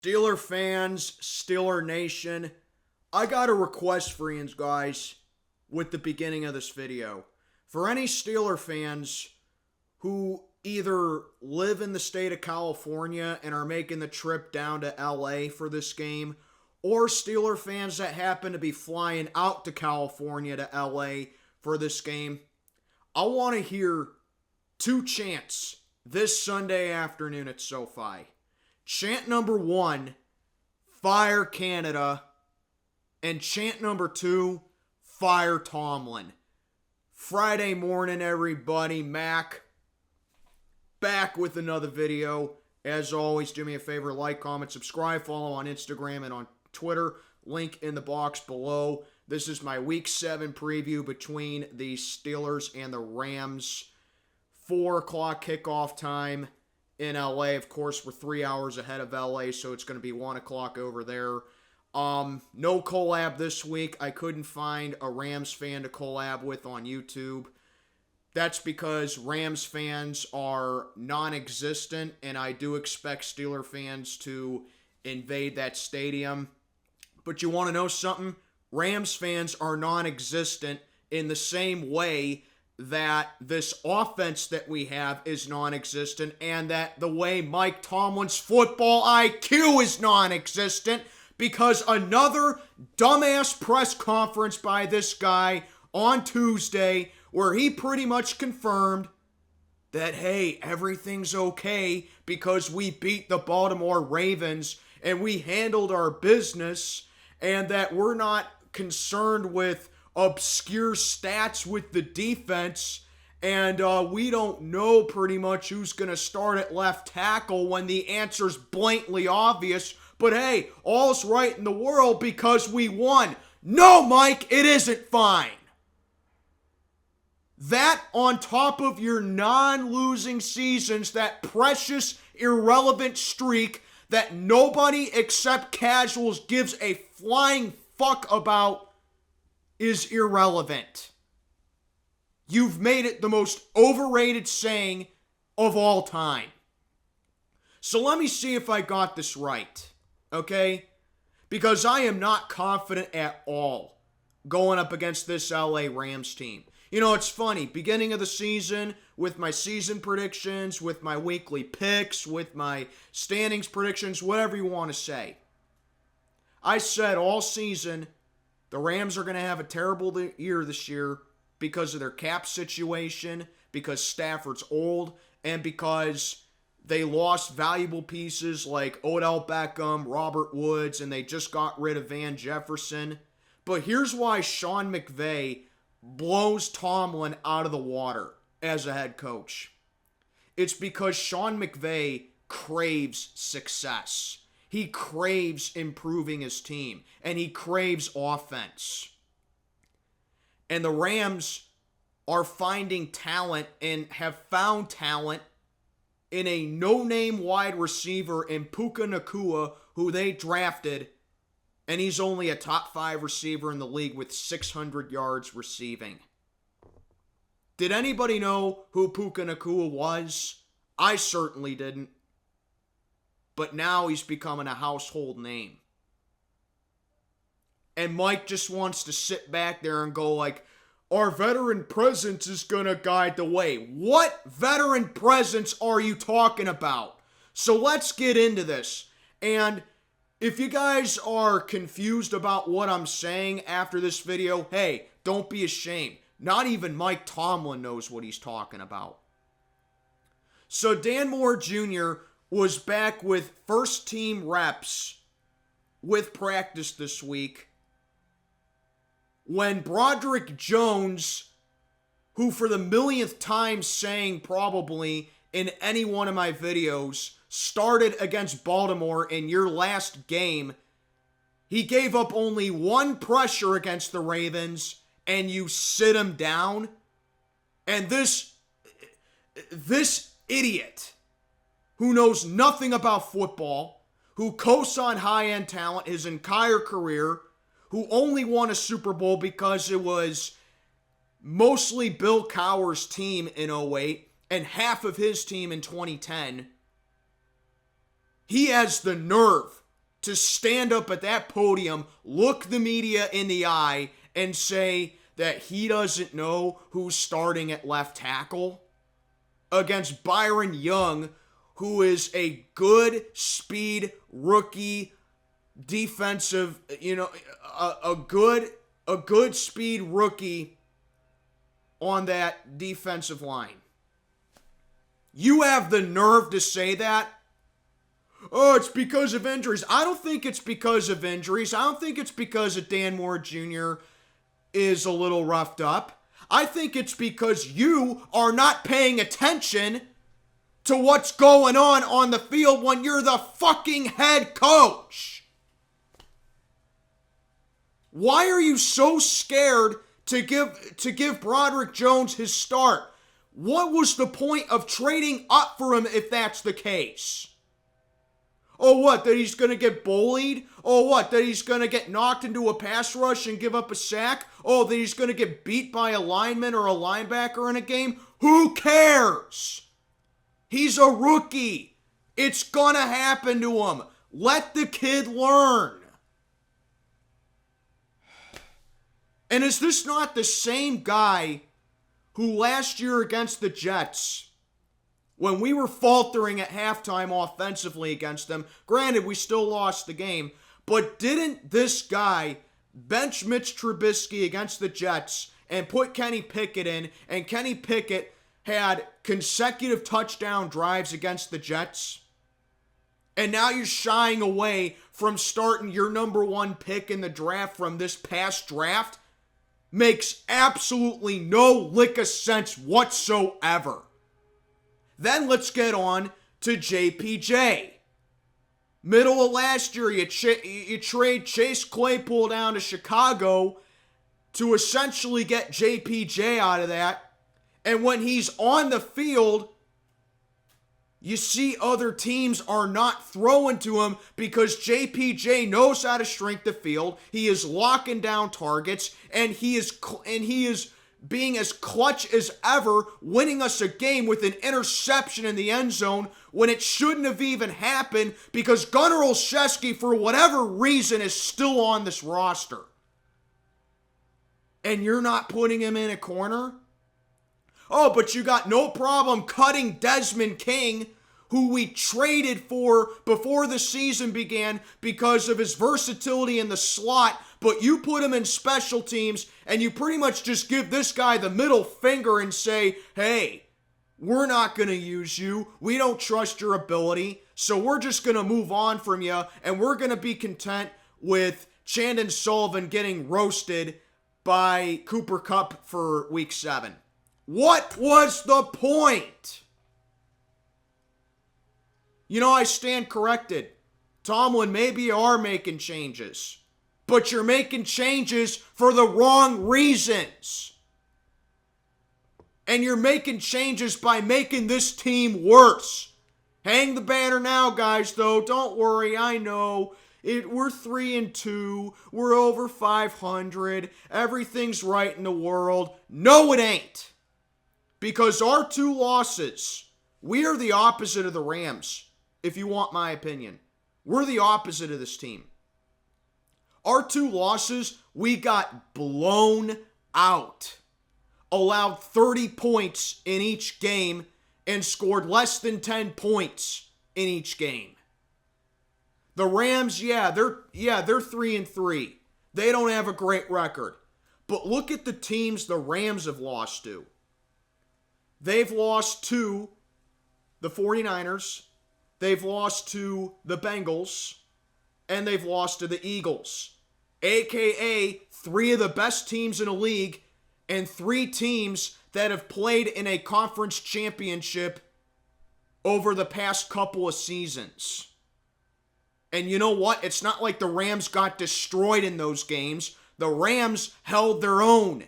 Steeler fans, Steeler Nation, I got a request for you guys with the beginning of this video. For any Steeler fans who either live in the state of California and are making the trip down to LA for this game, or Steeler fans that happen to be flying out to California to LA for this game, I want to hear two chants this Sunday afternoon at SoFi. Chant number one, fire Canada. And chant number two, fire Tomlin. Friday morning, everybody. Mac, back with another video. As always, do me a favor, like, comment, subscribe, follow on Instagram and on Twitter. Link in the box below. This is my Week 7 preview between the Steelers and the Rams. 4 o'clock kickoff time in LA. Of course, we're 3 hours ahead of LA, so it's going to be 1 o'clock over there. No collab this week. I couldn't find a Rams fan to collab with on YouTube. That's because Rams fans are non-existent, and I do expect Steeler fans to invade that stadium. But you want to know something? Rams fans are non-existent in the same way that this offense that we have is non-existent, and that the way Mike Tomlin's football IQ is non-existent, because another dumbass press conference by this guy on Tuesday where he pretty much confirmed that, hey, everything's okay because we beat the Baltimore Ravens and we handled our business, and that we're not concerned with obscure stats with the defense, and we don't know pretty much who's going to start at left tackle when the answer's blatantly obvious. But hey, all's right in the world because we won. No, Mike, it isn't fine. That on top of your non-losing seasons, that precious, irrelevant streak that nobody except casuals gives a flying fuck about, is irrelevant. You've made it the most overrated saying of all time. So let me see if I got this right, okay? Because I am not confident at all going up against this LA Rams team. You know, it's funny, beginning of the season, with my season predictions, with my weekly picks, with my standings predictions, whatever you want to say, I said all season the Rams are going to have a terrible year this year because of their cap situation, because Stafford's old, and because they lost valuable pieces like Odell Beckham, Robert Woods, and they just got rid of Van Jefferson. But here's why Sean McVay blows Tomlin out of the water as a head coach. It's because Sean McVay craves success. He craves improving his team, and he craves offense. And the Rams are finding talent and have found talent in a no-name wide receiver in Puka Nuca, who they drafted, and he's only a top 5 receiver in the league with 600 yards receiving. Did anybody know who Puka Nuca was? I certainly didn't. But now he's becoming a household name. And Mike just wants to sit back there and go like, our veteran presence is going to guide the way. What veteran presence are you talking about? So let's get into this. And if you guys are confused about what I'm saying after this video, hey, don't be ashamed. Not even Mike Tomlin knows what he's talking about. So Dan Moore Jr. was back with first team reps with practice this week when Broderick Jones, who for the millionth time saying probably in any one of my videos, started against Baltimore in your last game, he gave up only one pressure against the Ravens and you sit him down. And this idiot who knows nothing about football, who coasts on high-end talent his entire career, who only won a Super Bowl because it was mostly Bill Cowher's team in 2008 and half of his team in 2010, he has the nerve to stand up at that podium, look the media in the eye, and say that he doesn't know who's starting at left tackle against Byron Young, who is a good speed rookie defensive, a good speed rookie on that defensive line. You have the nerve to say that? Oh, it's because of injuries. I don't think it's because of injuries. I don't think it's because of Dan Moore Jr. is a little roughed up. I think it's because you are not paying attention to what's going on the field when you're the fucking head coach. Why are you so scared to give Broderick Jones his start? What was the point of trading up for him if that's the case? Oh, what, that he's going to get bullied? Oh, what, that he's going to get knocked into a pass rush and give up a sack? Oh, that he's going to get beat by a lineman or a linebacker in a game? Who cares? He's a rookie. It's going to happen to him. Let the kid learn. And is this not the same guy who last year against the Jets, when we were faltering at halftime offensively against them, granted we still lost the game, but didn't this guy bench Mitch Trubisky against the Jets and put Kenny Pickett in, and Kenny Pickett had consecutive touchdown drives against the Jets? And now you're shying away from starting your number one pick in the draft from this past draft? Makes absolutely no lick of sense whatsoever. Then let's get on to JPJ. Middle of last year, you trade Chase Claypool down to Chicago to essentially get JPJ out of that. And when he's on the field, you see other teams are not throwing to him because JPJ knows how to shrink the field. He is locking down targets, and he is being as clutch as ever, winning us a game with an interception in the end zone when it shouldn't have even happened because Gunnar Olszewski, for whatever reason, is still on this roster. And you're not putting him in a corner? Oh, but you got no problem cutting Desmond King, who we traded for before the season began because of his versatility in the slot, but you put him in special teams and you pretty much just give this guy the middle finger and say, hey, we're not going to use you. We don't trust your ability, so we're just going to move on from you, and we're going to be content with Chandon Sullivan getting roasted by Cooper Kupp for Week 7. What was the point? I stand corrected. Tomlin, maybe you are making changes, but you're making changes for the wrong reasons. And you're making changes by making this team worse. Hang the banner now, guys, though. Don't worry, I know. We're 3-2. We're over 500. Everything's right in the world. No, it ain't. Because our 2 losses, we are the opposite of the Rams, if you want my opinion. We're the opposite of this team. Our 2 losses, we got blown out. Allowed 30 points in each game and scored less than 10 points in each game. The Rams, they're 3-3. They don't have a great record. But look at the teams the Rams have lost to. They've lost to the 49ers, they've lost to the Bengals, and they've lost to the Eagles. AKA 3 of the best teams in the league and 3 teams that have played in a conference championship over the past couple of seasons. And you know what? It's not like the Rams got destroyed in those games. The Rams held their own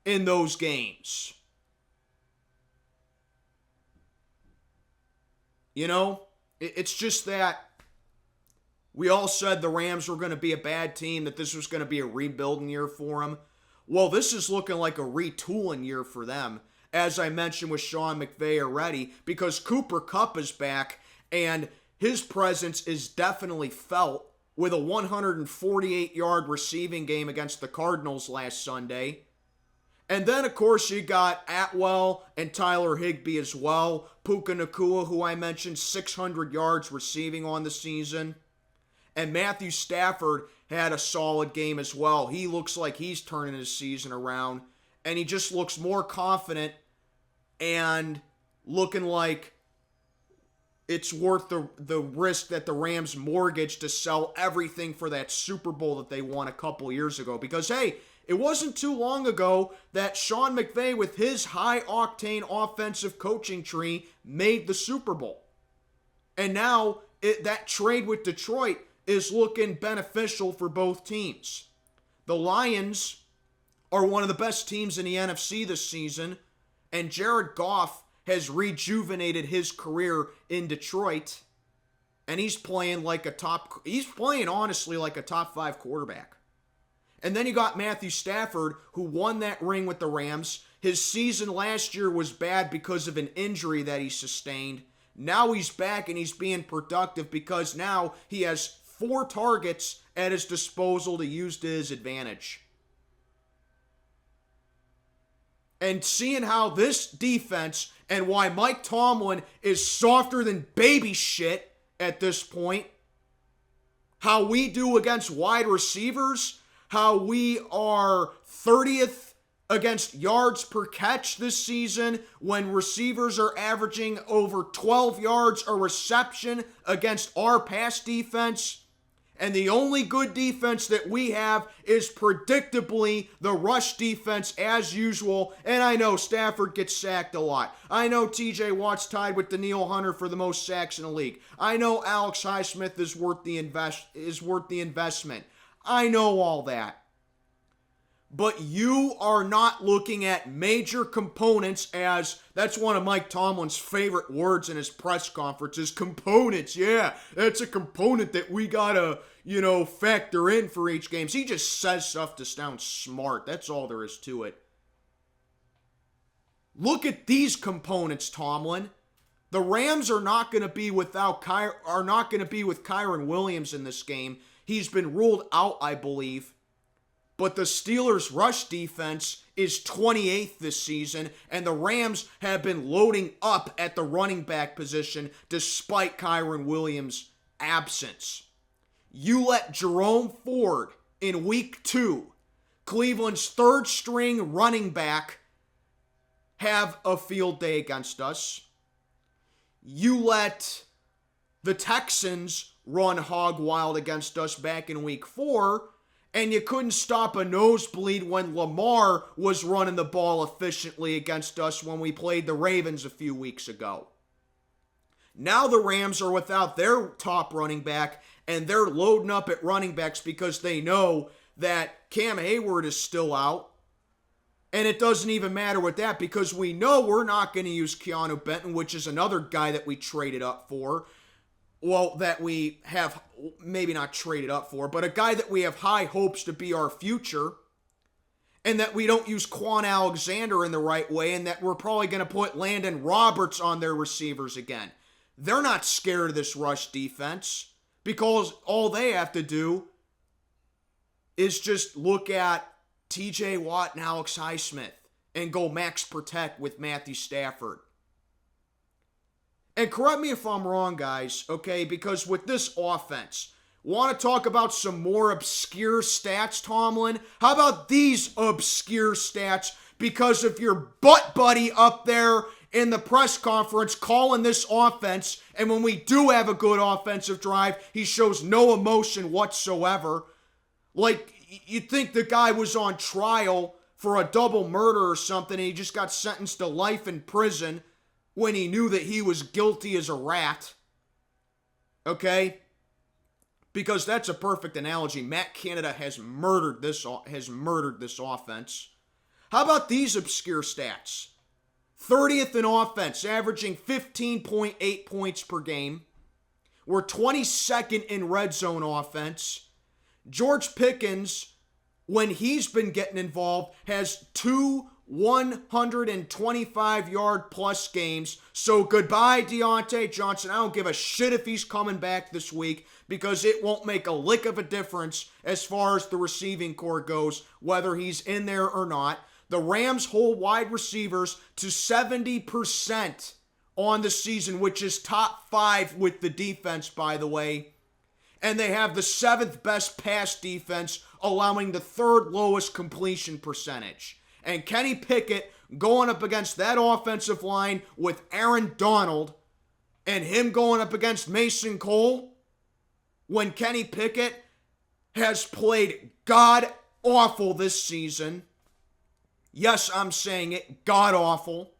in those games. It's just that we all said the Rams were going to be a bad team, that this was going to be a rebuilding year for them. Well, this is looking like a retooling year for them, as I mentioned with Sean McVay already, because Cooper Kupp is back, and his presence is definitely felt with a 148-yard receiving game against the Cardinals last Sunday. And then, of course, you got Atwell and Tyler Higbee as well. Puka Nuca, who I mentioned, 600 yards receiving on the season. And Matthew Stafford had a solid game as well. He looks like he's turning his season around. And he just looks more confident and looking like it's worth the risk that the Rams mortgaged to sell everything for that Super Bowl that they won a couple years ago. Because, hey, it wasn't too long ago that Sean McVay, with his high-octane offensive coaching tree, made the Super Bowl. And now that trade with Detroit is looking beneficial for both teams. The Lions are one of the best teams in the NFC this season, and Jared Goff has rejuvenated his career in Detroit, and he's playing honestly like a top 5 quarterback. And then you got Matthew Stafford, who won that ring with the Rams. His season last year was bad because of an injury that he sustained. Now he's back and he's being productive because now he has 4 targets at his disposal to use to his advantage. And seeing how this defense and why Mike Tomlin is softer than baby shit at this point, how we do against wide receivers, how we are 30th against yards per catch this season when receivers are averaging over 12 yards a reception against our pass defense. And the only good defense that we have is predictably the rush defense as usual. And I know Stafford gets sacked a lot. I know TJ Watt's tied with Danielle Hunter for the most sacks in the league. I know Alex Highsmith is worth the investment. I know all that. But you are not looking at major components as, that's one of Mike Tomlin's favorite words in his press conferences, components. Yeah, that's a component that we gotta, factor in for each game. He just says stuff to sound smart. That's all there is to it. Look at these components, Tomlin. The Rams are not going to be with Kyren Williams in this game. He's been ruled out, I believe. But the Steelers' rush defense is 28th this season, and the Rams have been loading up at the running back position despite Kyren Williams' absence. You let Jerome Ford in week 2, Cleveland's third-string running back, have a field day against us. You let the Texans run hog wild against us back in week 4, and you couldn't stop a nosebleed when Lamar was running the ball efficiently against us when we played the Ravens a few weeks ago. Now the Rams are without their top running back, and they're loading up at running backs because they know that Cam Hayward is still out. And it doesn't even matter with that because we know we're not going to use Keanu Benton, which is another guy that we traded up for. Well, that we have maybe not traded up for, but a guy that we have high hopes to be our future, and that we don't use Quan Alexander in the right way, and that we're probably going to put Landon Roberts on their receivers again. They're not scared of this rush defense because all they have to do is just look at TJ Watt and Alex Highsmith and go max protect with Matthew Stafford. And correct me if I'm wrong, guys, okay? Because with this offense, want to talk about some more obscure stats, Tomlin? How about these obscure stats because of your butt buddy up there in the press conference calling this offense, and when we do have a good offensive drive, he shows no emotion whatsoever. Like, you'd think the guy was on trial for a double murder or something, and he just got sentenced to life in prison when he knew that he was guilty as a rat. Okay? Because that's a perfect analogy. Matt Canada has murdered this offense. How about these obscure stats? 30th in offense, averaging 15.8 points per game. We're 22nd in red zone offense. George Pickens, when he's been getting involved, has 2 125-yard plus games. So goodbye, Deontay Johnson. I don't give a shit if he's coming back this week because it won't make a lick of a difference as far as the receiving core goes, whether he's in there or not. The Rams hold wide receivers to 70% on the season, which is top 5 with the defense, by the way. And they have the 7th best pass defense, allowing the 3rd lowest completion percentage. And Kenny Pickett going up against that offensive line with Aaron Donald and him going up against Mason Cole when Kenny Pickett has played god-awful this season. Yes, I'm saying it, god-awful.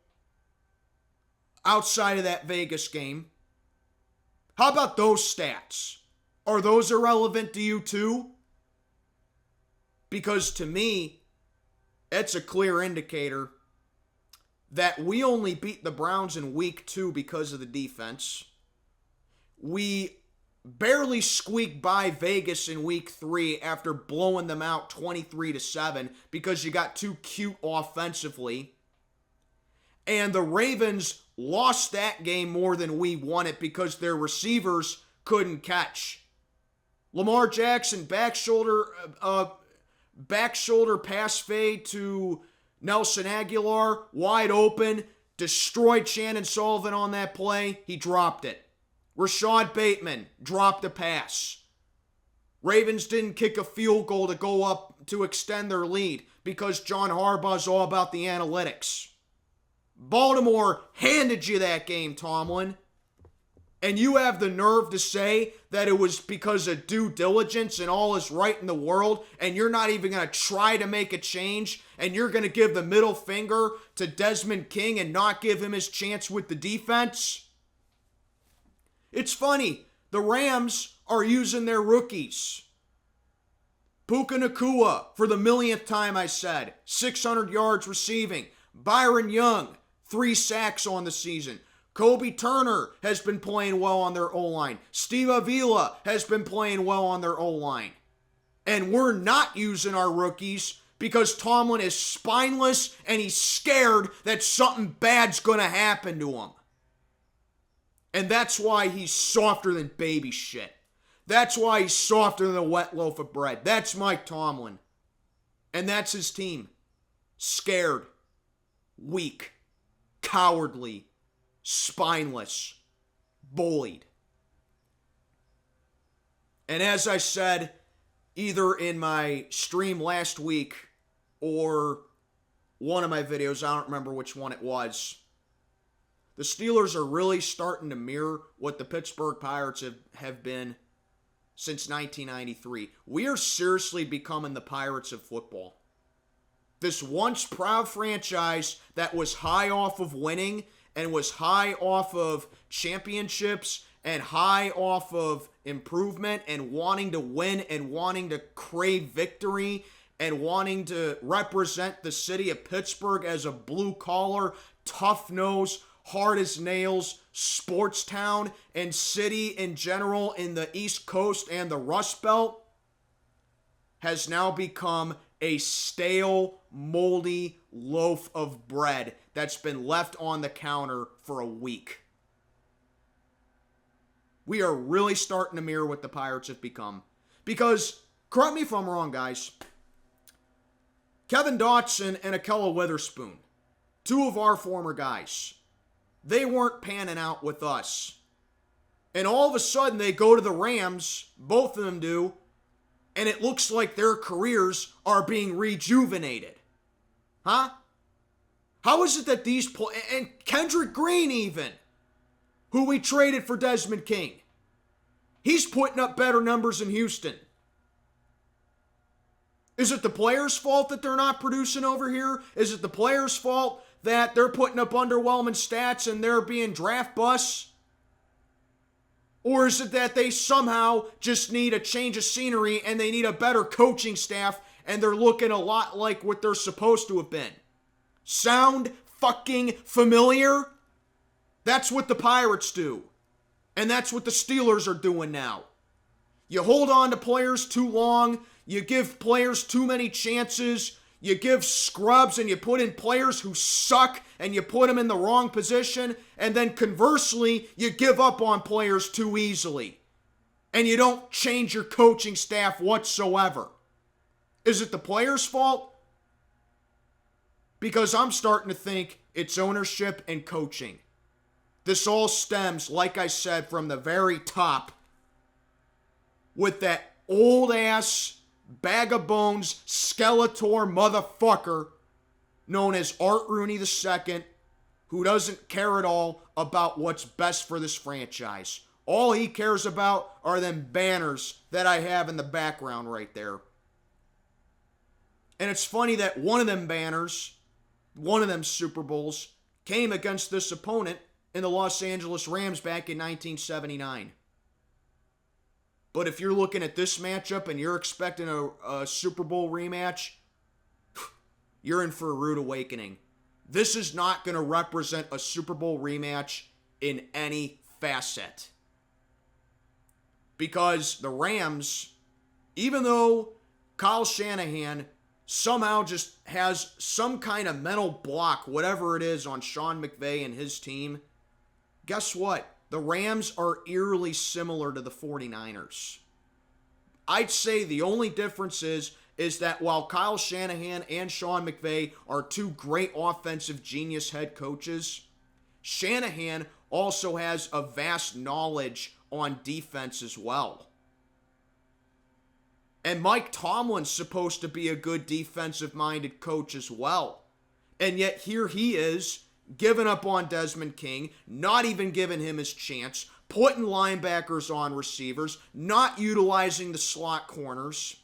Outside of that Vegas game. How about those stats? Are those irrelevant to you too? Because to me, it's a clear indicator that we only beat the Browns in week 2 because of the defense. We barely squeaked by Vegas in week 3 after blowing them out 23-7 because you got too cute offensively. And the Ravens lost that game more than we won it because their receivers couldn't catch. Lamar Jackson back shoulder pass fade to Nelson Aguilar, wide open, destroyed Shannon Sullivan on that play. He dropped it. Rashad Bateman dropped a pass. Ravens didn't kick a field goal to go up to extend their lead because John Harbaugh's all about the analytics. Baltimore handed you that game, Tomlin. And you have the nerve to say that it was because of due diligence and all is right in the world, and you're not even going to try to make a change, and you're going to give the middle finger to Desmond King and not give him his chance with the defense? It's funny. The Rams are using their rookies. Puka Nuca, for the millionth time I said, 600 yards receiving. Byron Young, 3 sacks on the season. Kobe Turner has been playing well on their O-line. Steve Avila has been playing well on their O-line. And we're not using our rookies because Tomlin is spineless and he's scared that something bad's going to happen to him. And that's why he's softer than baby shit. That's why he's softer than a wet loaf of bread. That's Mike Tomlin. And that's his team. Scared. Weak. Cowardly. Spineless. Bullied. And as I said, either in my stream last week or one of my videos, I don't remember which one it was, the Steelers are really starting to mirror what the Pittsburgh Pirates have been since 1993. We are seriously becoming the Pirates of football. This once proud franchise that was high off of winning and was high off of championships and high off of improvement and wanting to win and wanting to crave victory and wanting to represent the city of Pittsburgh as a blue-collar, tough-nosed, hard-as-nails sports town and city in general in the East Coast and the Rust Belt has now become a stale, moldy loaf of bread that's been left on the counter for a week. We are really starting to mirror what the Pirates have become. Because, correct me if I'm wrong, guys, Kevin Dotson and Akella Witherspoon, 2 of our former guys, they weren't panning out with us. And all of a sudden, they go to the Rams, both of them do, and it looks like their careers are being rejuvenated. Huh? How is it that these and Kendrick Green even, who we traded for Desmond King, he's putting up better numbers in Houston. Is it the players' fault that they're not producing over here? Is it the players' fault that they're putting up underwhelming stats and they're being draft busts? Or is it that they somehow just need a change of scenery and they need a better coaching staff and they're looking a lot like what they're supposed to have been? Sound fucking familiar? That's what the Pirates do. And that's what the Steelers are doing now. You hold on to players too long. You give players too many chances. You give scrubs and you put in players who suck and you put them in the wrong position, and then conversely, you give up on players too easily. And you don't change your coaching staff whatsoever. Is it the players' fault? Because I'm starting to think it's ownership and coaching. This all stems, like I said, from the very top with that old-ass bag of bones Skeletor motherfucker known as Art Rooney II, who doesn't care at all about what's best for this franchise. All he cares about are them banners that I have in the background right there. And it's funny that one of them banners, one of them Super Bowls, came against this opponent in the Los Angeles Rams back in 1979. But if you're looking at this matchup and you're expecting a Super Bowl rematch, you're in for a rude awakening. This is not going to represent a Super Bowl rematch in any facet. Because the Rams, even though Kyle Shanahan somehow just has some kind of mental block, whatever it is, on Sean McVay and his team, guess what? The Rams are eerily similar to the 49ers. I'd say the only difference is that while Kyle Shanahan and Sean McVay are two great offensive genius head coaches, Shanahan also has a vast knowledge on defense as well. And Mike Tomlin's supposed to be a good defensive-minded coach as well. And yet here he is, giving up on Desmond King, not even giving him his chance, putting linebackers on receivers, not utilizing the slot corners,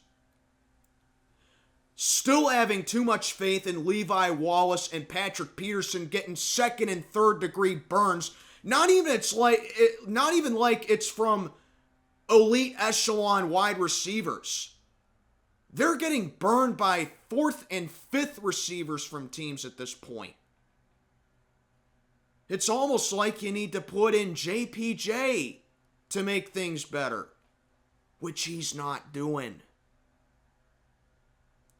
still having too much faith in Levi Wallace and Patrick Peterson getting second and third degree burns. Not even like it's from elite echelon wide receivers. They're getting burned by fourth and fifth receivers from teams at this point. It's almost like you need to put in JPJ to make things better, which he's not doing.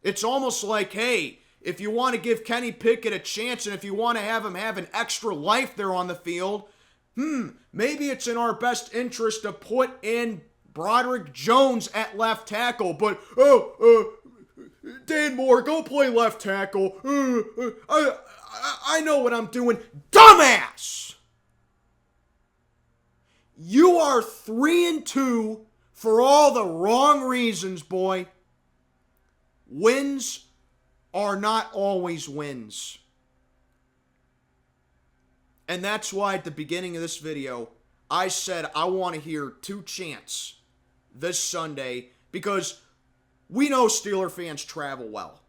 It's almost like, hey, if you want to give Kenny Pickett a chance and if you want to have him have an extra life there on the field, maybe it's in our best interest to put in Broderick Jones at left tackle, but, Dan Moore, go play left tackle. I know what I'm doing. Dumbass! You are 3-2 for all the wrong reasons, boy. Wins are not always wins. And that's why at the beginning of this video, I said I want to hear two chants this Sunday, because we know Steeler fans travel well.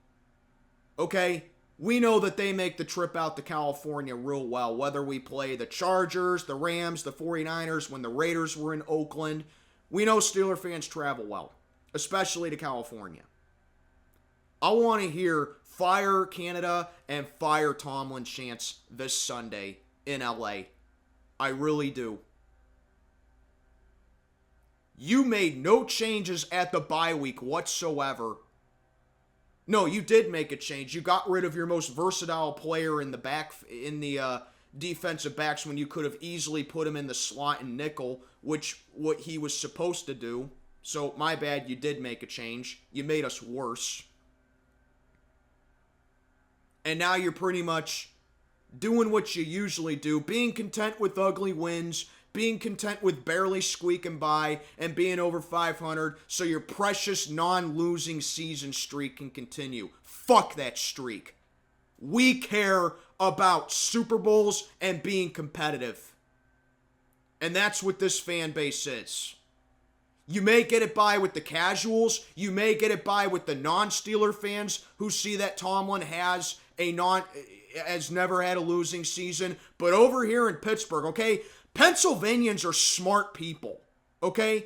Okay? We know that they make the trip out to California real well, whether we play the Chargers, the Rams, the 49ers, when the Raiders were in Oakland. We know Steeler fans travel well, especially to California. I want to hear Fire Canada and Fire Tomlin chants this Sunday in LA. I really do. You made no changes at the bye week whatsoever. No, you did make a change. You got rid of your most versatile player in the defensive backs when you could have easily put him in the slot and nickel, which what he was supposed to do. So, my bad, you did make a change. You made us worse. And now you're pretty much doing what you usually do, being content with ugly wins, being content with barely squeaking by, and being over 500 so your precious non-losing season streak can continue. Fuck that streak. We care about Super Bowls and being competitive. And that's what this fan base is. You may get it by with the casuals. You may get it by with the non-Steeler fans who see that Tomlin has never had a losing season. But over here in Pittsburgh, okay, Pennsylvanians are smart people, okay?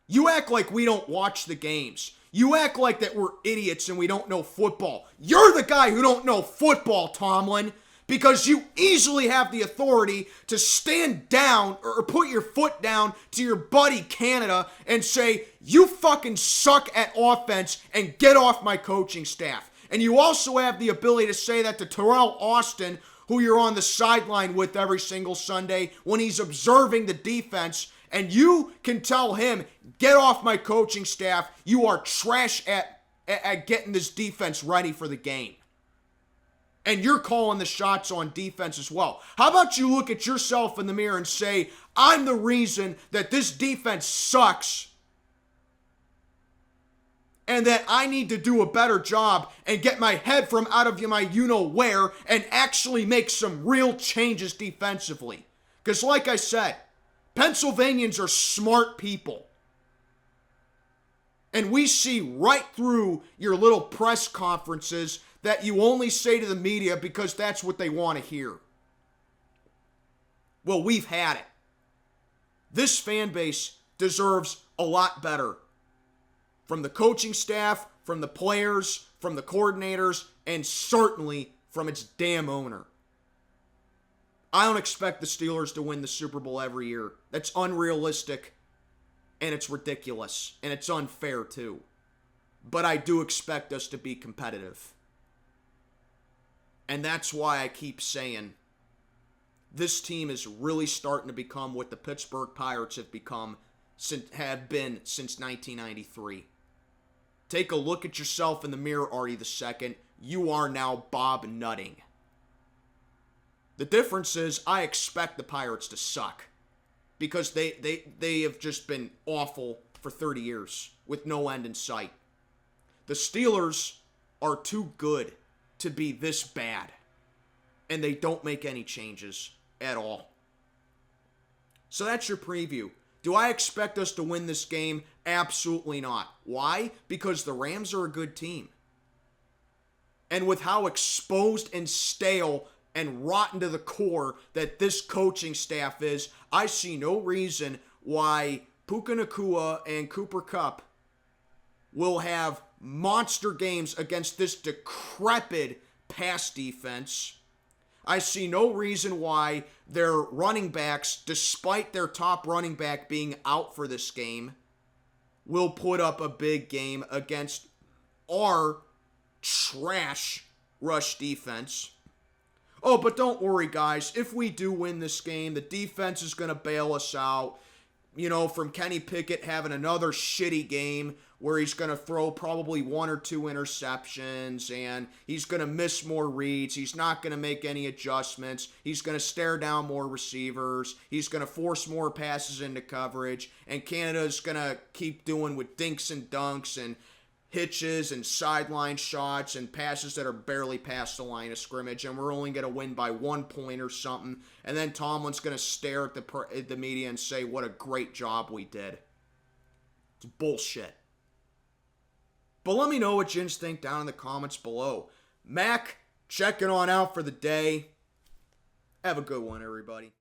You act like we don't watch the games. You act like that we're idiots and we don't know football. You're the guy who don't know football, Tomlin, because you easily have the authority to stand down or put your foot down to your buddy Canada and say, you fucking suck at offense and get off my coaching staff. And you also have the ability to say that to Terrell Austin, who you're on the sideline with every single Sunday when he's observing the defense, and you can tell him, get off my coaching staff. You are trash at getting this defense ready for the game. And you're calling the shots on defense as well. How about you look at yourself in the mirror and say, I'm the reason that this defense sucks, and that I need to do a better job and get my head from out of my you-know-where and actually make some real changes defensively. Because like I said, Pennsylvanians are smart people. And we see right through your little press conferences that you only say to the media because that's what they want to hear. Well, we've had it. This fan base deserves a lot better. From the coaching staff, from the players, from the coordinators, and certainly from its damn owner. I don't expect the Steelers to win the Super Bowl every year. That's unrealistic, and it's ridiculous, and it's unfair too. But I do expect us to be competitive. And that's why I keep saying this team is really starting to become what the Pittsburgh Pirates have been since 1993. Take a look at yourself in the mirror, Artie II. You are now Bob Nutting. The difference is I expect the Pirates to suck because they have just been awful for 30 years with no end in sight. The Steelers are too good to be this bad, and they don't make any changes at all. So that's your preview. Do I expect us to win this game? Absolutely not. Why? Because the Rams are a good team. And with how exposed and stale and rotten to the core that this coaching staff is, I see no reason why Puka Nuca and Cooper Kupp will have monster games against this decrepit pass defense. I see no reason why their running backs, despite their top running back being out for this game, will put up a big game against our trash rush defense. Oh, but don't worry, guys. If we do win this game, the defense is going to bail us out. You know, from Kenny Pickett having another shitty game where he's going to throw probably 1 or 2 interceptions and he's going to miss more reads. He's not going to make any adjustments. He's going to stare down more receivers. He's going to force more passes into coverage. And Canada's going to keep doing with dinks and dunks and hitches and sideline shots and passes that are barely past the line of scrimmage, and we're only going to win by 1 point or something, and then Tomlin's going to stare at the media and say what a great job we did. It's bullshit. But let me know what you think down in the comments below. Mac, checking on out for the day. Have a good one, everybody.